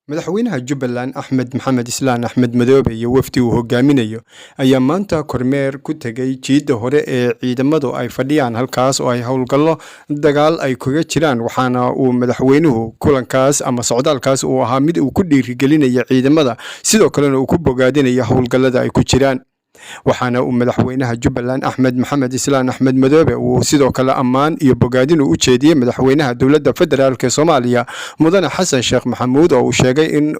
madaxweynaha Jubbaland Axmed Maxamed Islaan Axmed Madoobe iyo wafdi uu hogaaminayo ayaa maanta kormeer ku tagay jiidda hore ee ciidamadu ay fadhiyaan halkaas oo ay howlgallo dagaal ay kaga jiraan waxaana uu madaxweynuhu kulankaas ama socdaalkaas uu ahaa mid uu ku dhiirigelinaya ciidamada sidoo kalena uu ku bogaadinaya howlgallada ay ku jiraan waxaana uu madaxweynaha Jubbaland Axmed Maxamed Islaan Axmed Madoobe uu sidoo kale ammaan iyo bogaadin u jeediyay madaxweynaha dowladda federaalka Soomaaliya mudane Xasan Sheekh Maxamuud oo uu sheegay in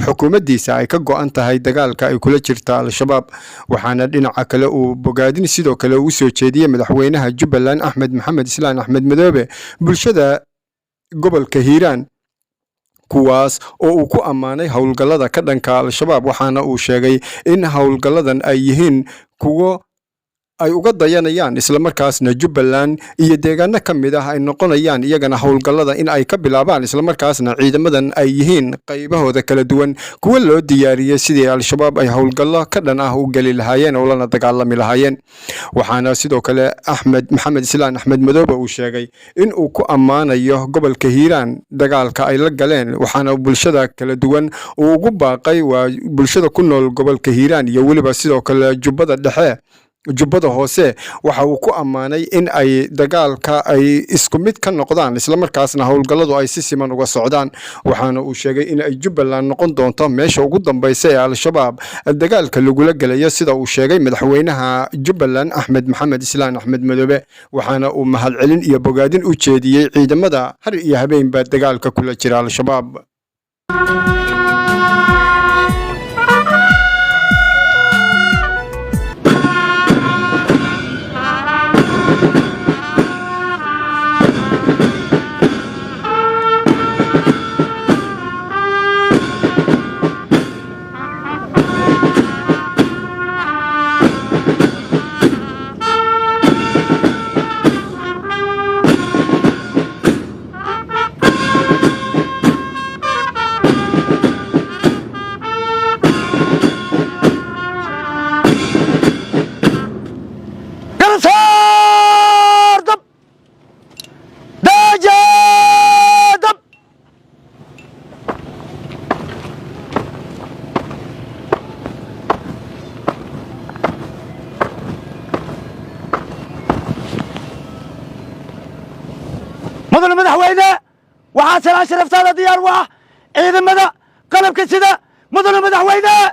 xukuumaddiisa ay ka go'an tahay dagaalka ay kula jirta al-shabaab waxaana dhinaca kale uu bogaadin sidoo kale u soo jeediyay madaxweynaha Jubbaland Axmed Maxamed Islaan Axmed Madoobe bulshada gobolka Hiiraan kuwaas oo uu ku amaanay howlgallada ka dhanka al-shabaab waxaana uu sheegay in howlgalladan ay yihiin kuwo ay uga dayanayaan isla markaasna Jubbaland iyo deegaano ka mid ah ay noqonayaan iyagana howlgallada in ay ka bilaabaan isla markaasna ciidamadan ay yihiin qaybahooda kala duwan kuwa loo diyaariyay sidii al-shabaab ay howlgallo ka dhan ah u gali lahaayeen oo lana dagaalami lahaayeen waxaana sidoo kale Axmed Maxamed Islaan Axmed Madoobe uu sheegay in uu ku amaanayo gobolka Hiiraan dagaalka ay la galeen waxaana bulshada kala duwan uu ugu baaqay waa bulshada ku nool gobolka Hiiraan iyo waliba sidoo kale jubbada hoose waxa uu ku amaanay in ay dagaalka ay isku mid ka noqdaan isla markaasna howlgalladu ay si siman uga socdaan waxaana uu sheegay in ay Jubbaland noqon doonto meesha ugu dambaysa ee al-shabaab dagaalka lagula galayo sida uu sheegay madaxweynaha Jubbaland Axmed Maxamed Islaan Axmed Madoobe waxaana uu mahadcelin iyo bogaadin u jeediyay ciidamada har iyo habeenba dagaalka kula jira al-shabaab مدن مدحوينه وحاسن شرفت هذا ديار واه عيد مدى قلب كسده مدن مدحوينه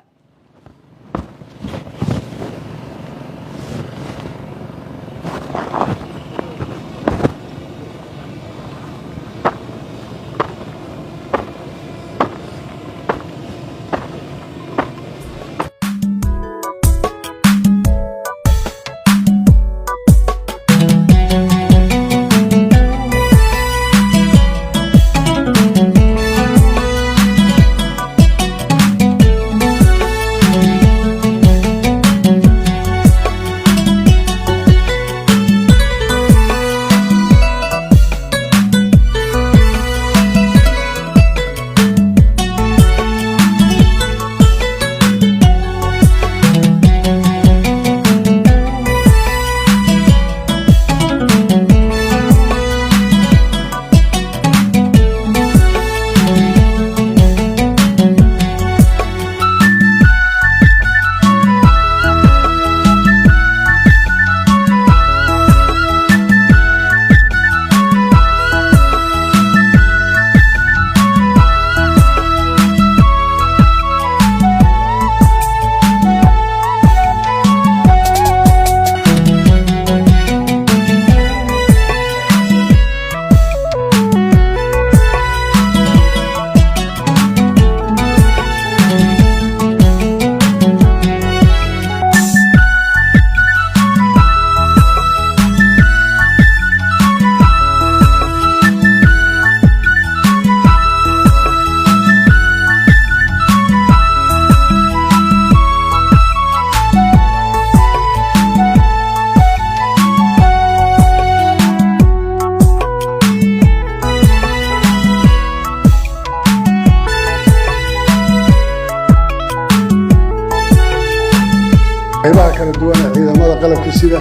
qaybaha kala duwan ee ciidamada qalabka sida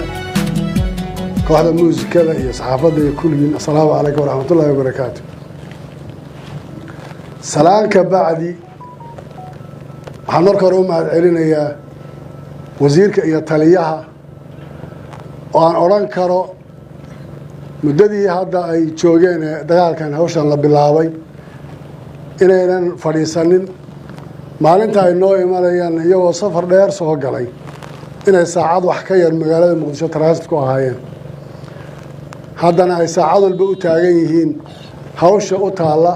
kooxda muusikada iyo saxaafadda iyo kulligiin assalaamu calaykum waraxmatullaahi wabarakaatu سلام كبعدي حنرك روما علينا وزيرك يطليها وأن أوران كرو مددي هذا أي شوجين دجال كان هوشان لبلاوي إلى فريسانين maalinta inoo imanayaan iyagoo safar dheer soo galay inay saacad wax ka yar magaalada Muqdisho transit ku ahaayeen haddana ay saacad walba u taagan yihiin hawsha u taala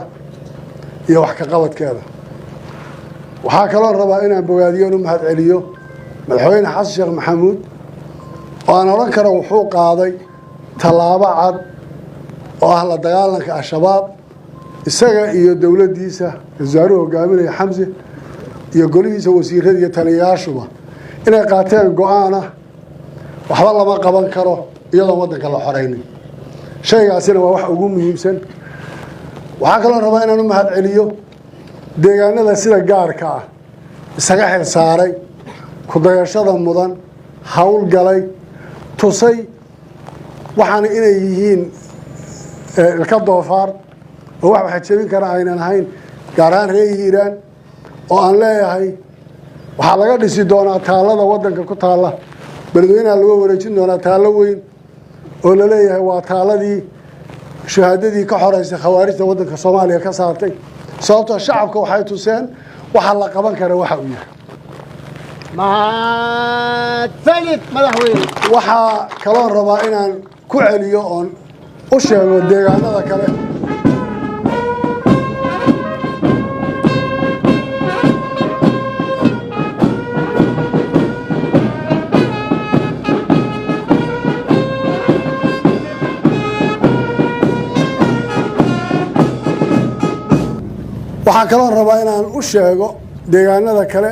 iyo wax ka qabadkeeda waxaa kaloo rabaa inaan bogaadiyo u mahad celiyo madaxweyne xasan sheekh maxamuud oo aan oran karo wuxuu qaaday tallaabo cad oo ah la dagaalanka al-shabaab isaga iyo dawladdiisa wasaaruhu hogaaminaya Xamse iyo golihiisa wasiirada iyo taliyaashuba inay qaateen go'aan ah waxba lama qaban karo iyadoo wadanka la xoreynin shaygaasina waa wax ugu muhiimsan waxaa kaloo rabaa inaan u mahad celiyo deegaanada sida gaarka ah isaga xil saaray ku dayashada mudan hawl galay tusay waxaan inay yihiin ka doofaar oo wax jabin kara aynan ahayn gaar ahaan reer Hiiraan oo aan leeyahay waxa laga dhisi doonaa taalada wadanka ku taala balweynaha lagu wareejin doonaa taalo weyn oo la leeyahay waa taaladii shahaadadii ka xoreysay khawaarijta wadanka Soomaaliya ka saartay sababtoo shacabka waxay tuseen waxa la qaban kara waxa uu yahay ma talid madaxweyne waxa kaloo rabaa inaan ku celiyo oo u sheego deegaanada kale waxaan kaloo rabaa inaan u sheego deegaanada kale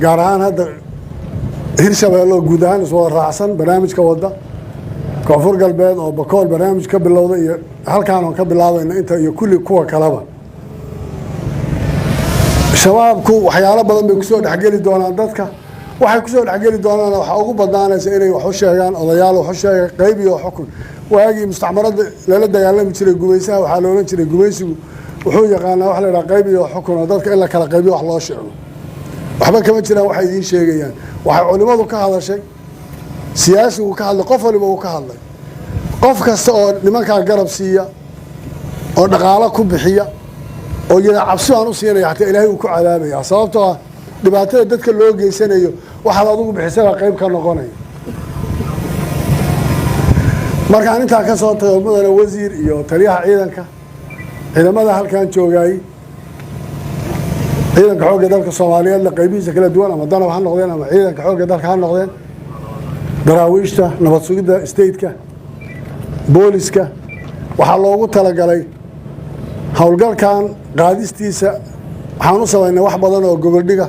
gaar ahaan hadda Hirshabeelle guud ahaan soo raacsan barnaamijka wada Koonfur Galbeed oo Bakool barnaamij ka bilowday iyo halkaan oo ka bilaabayna inta iyo kulli kuwa kaleba shabaabku waxyaalo badan bay ku soo dhaxgali doonaan dadka waxay ku soo dhaxgali doonaan waxa ugu badnaanaysa inay wax u sheegaan odayaal wax u sheegay qayb iyo xukun waagii mustacmarada lala dagaalami jiray gumaysaha waxa loo oran jiray gumaysigu wuxuu yaqaanaa wax la yiraahdo qayb iyo xukun oo dadka in la kala qaybiyo wax loo sheego waxba kama jiraan waxa idin sheegayaan waxa culimadu ka hadashay siyaasigu ka hadlay qof waliba uu ka hadlay qof kasta oo nimanka garab siiya oo dhaqaale ku bixiya oo yada cabsi aan u siinay hatta Ilaahay uu ku cadaabaya sababtoo ah dhibaatada dadka loo geysanayo waxa la ugu bixisay qayb ka noqonay marka inta ka soo tago mudane wasiir iyo taliyaha ciidamada halkan joogay ciidanka xoogga dalka Soomaaliyeed la qaybihiisa kala duwan ama danab ha noqdeen ama ciidanka xoogga dalka ha noqdeen daraawiishta nabad sugidda state-ka booliska waxa loogu talagalay hawlgalkan qaadistiisa waxaan u sameynay wax badan oo goboldhiga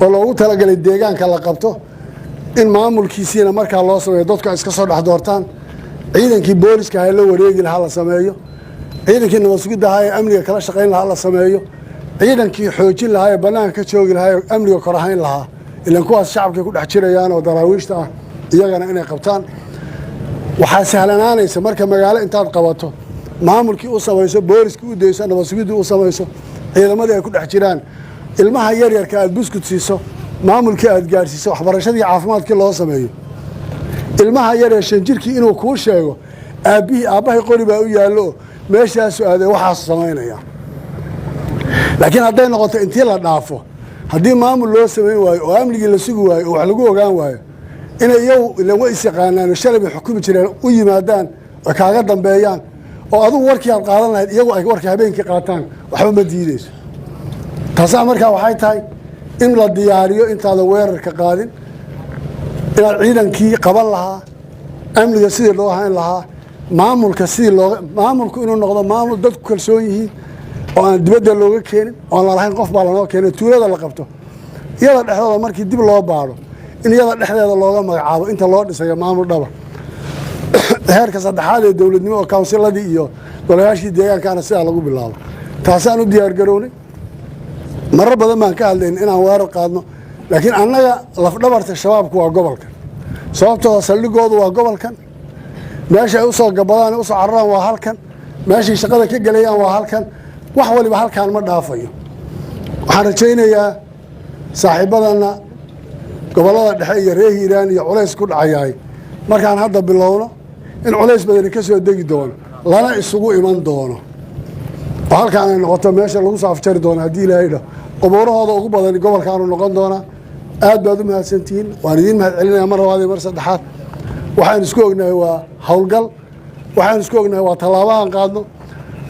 oo loogu talagalay deegaanka la qabto in maamulkiisina marka loo sameeyo dadka iska soo dhax doortaan ciidankii booliska ay la wareegi lahaa la sameeyo ciidankii nabad sugidda ay amniga kala shaqeyn lahaa la sameeyo ciidankii xoojin lahaa banaanka ka joogi lahaa amniga kor ahayn lahaa ilaan kuwaas shacabka ku dhex jirayaan oo daraawiishta ah iyagana inay qabtaan waxa sahlanaanaysa marka magaalo intaad qabato maamulkii u sameeyso booliska u deeyso nabad sugidda u sameeyso ciidamadii ay ku dhex jiraan ilmaha yar yarka aad buskut siiso maamulkii aad gaarsiiso waxbarashadii caafimaadkii loo sameeyo ilmaha yar ee shanjirkii inuu kuu sheego aabahay qori baa u yaallo meeshaas aaday waxaas sameynaya laakiin hadday noqoto intii la dhaafo haddii maamul loo sameyn waayo oo amnigii la sugi waayo oo wax lagu ogaan waayo inay iyagu ilawa is yaqaanaan shalay bay xukumi jireen u yimaadaan oo kaaga dambeeyaan oo adigu warkii aad qaadan lahayd iyagu ay warkii habeenkii qaataan waxba ma diidayso taasaa markaa waxay tahay in la diyaariyo intaadan weerarka qaadin inaad ciidankii qaban lahaa amniga sidii loo hayn lahaa maamulka sidii maamulku inuu noqdo maamul dadku kalsoon yihiin oo aan dibadda looga keenin oo aan lahayn qof baa lanoo keenay tuulada la qabto iyada dhexdooda markii dib loo baaro in iyada dhexdeeda looga magacaabo inta loo dhisayo maamul dhaba heerka saddexaad ee dowladnimo oo kawnsiladii iyo golayaashii deegaankana sidaa lagu bilaabo taasaan u diyaar garownay marar badan baan ka hadlayn inaan weerar qaadno laakiin annaga lafdhabarta shabaabku waa gobolkan sababtoo saldhigoodu waa gobolkan meesha ay u soo gabadaan u soo cararaan waa halkan meeshay shaqada ka galayaan waa halkan wax waliba halkaan ma dhaafayo waxaan rajaynayaa saaxiibadana gobolada dhexe iyo reer hiiraan iyo culays ku dhacayahay markaan hadda bilowno in culays badani ka soo degi doono lana isugu iman doono oo halkaan ay noqoto meesha lagu soo afjari doono haddii ilaahay dhaho qubuurahooda ugu badani gobolkaanu noqon doonaa aad baad u mahadsantihiin waan idiin mahad celinaya mar labaad iyo mar saddexaad waxaan isku ognahay waa howlgal waxaan isku ognahay waa tallaabahan qaadno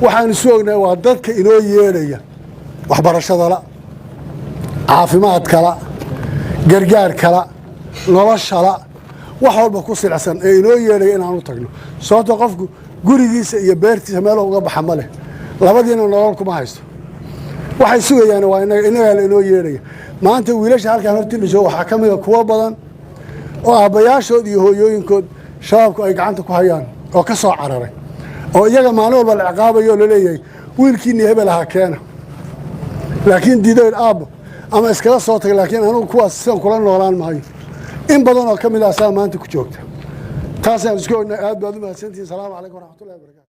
waxaan isku ognahay waa dadka inoo yeedhaya waxbarashadala caafimaadkala gargaarkala noloshala wax walba ku silcsan ee inoo yeedhaya inaan u tagno sababtoo qofku gurigiisa iyo beertiisa meelo uga baxa ma leh labadiina nolol kuma haysto waxay sugayaan waa inagaa la inoo yeedhaya maanta wiilasha halkaan hortii dhisho waxaa ka mida kuwo badan oo aabbayaashood iyo hooyooyinkood shabaabku ay gacanta ku hayaan oo ka soo cararay oo iyaga maalin walba la ciqaabayo oo laleeyahay wiilkiinii hebel ahaa keena laakiin diidayn aabbo ama iskala soo tagay laakiin anugu kuwaas sidan kula noolaan maayo in badan oo ka mid ah saa maanta ku joogta taasaan isku ognahay aad baad u mahadsantihiin salaamu calaykum waraxmatullahi wabarakatu